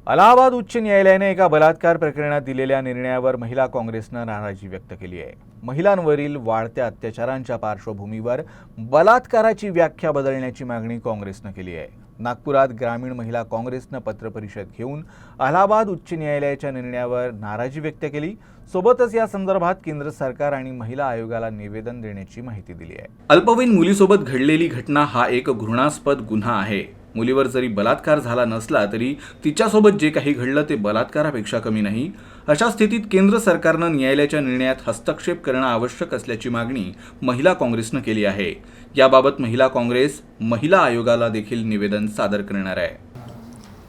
अलाहाबाद उच्च न्यायालयाने एका बलात्कार प्रकरणात दिलेल्या निर्णयावर महिला काँग्रेसनं नाराजी व्यक्त केली आहे। महिलांवरील वाढत्या अत्याचारांच्या पार्श्वभूमीवर बलात्काराची व्याख्या बदलण्याची मागणी काँग्रेसनं केली आहे। नागपुरात ग्रामीण महिला काँग्रेसनं पत्रपरिषद घेऊन अलाहाबाद उच्च न्यायालयाच्या निर्णयावर नाराजी व्यक्त केली। सोबतच या संदर्भात केंद्र सरकार आणि महिला आयोगाला निवेदन देण्याची माहिती दिली आहे। अल्पवयीन मुलीसोबत घडलेली घटना हा एक घृणास्पद गुन्हा आहे। मुलीवर जरी बलात्कार झाला नसला तरी तिच्यासोबत जे काही घडलं ते बलात्कारापेक्षा कमी नाही। अशा स्थितीत केंद्र सरकारनं न्यायालयाच्या निर्णयात हस्तक्षेप करणं आवश्यक असल्याची मागणी महिला काँग्रेसनं केली आहे। याबाबत महिला काँग्रेस महिला आयोगाला देखील निवेदन सादर करणार आहे।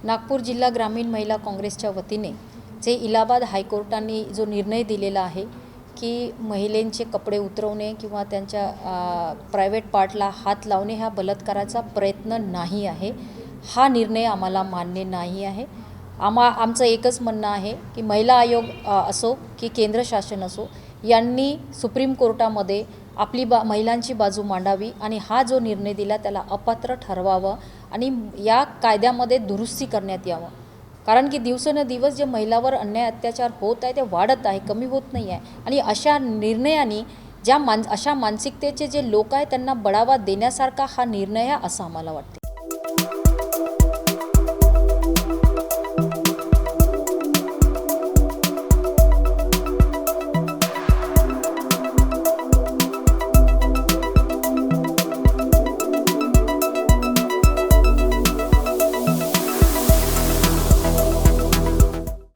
नागपूर जिल्हा ग्रामीण महिला काँग्रेसच्या वतीने जे इलाहाबाद हायकोर्टाने जो निर्णय दिलेला आहे की महिलांचे कपडे उतरवणे किंवा त्यांच्या प्रायव्हेट पार्टला हात लावणे हा बलात्काराचा प्रयत्न नाही आहे, हा निर्णय आम्हाला मान्य नाही आहे। आमचं एकच म्हणणं आहे की महिला आयोग असो की केंद्र शासन असो यांनी सुप्रीम कोर्टामध्ये आपली महिलांची बाजू मांडावी आणि हा जो निर्णय दिला त्याला अपात्र ठरवावं आणि या कायद्यामध्ये दुरुस्ती करण्यात यावं। कारण की दिवसेंदिवस जे महिलावर अन्याय अत्याचार होत आहे ते वाढत आहे, कमी होत नाही आहे आणि अशा निर्णयाने अशा मानसिकतेचे जे लोक आहेत त्यांना बढावा देण्यासारखा हा निर्णय आहे असं आम्हाला वाटते।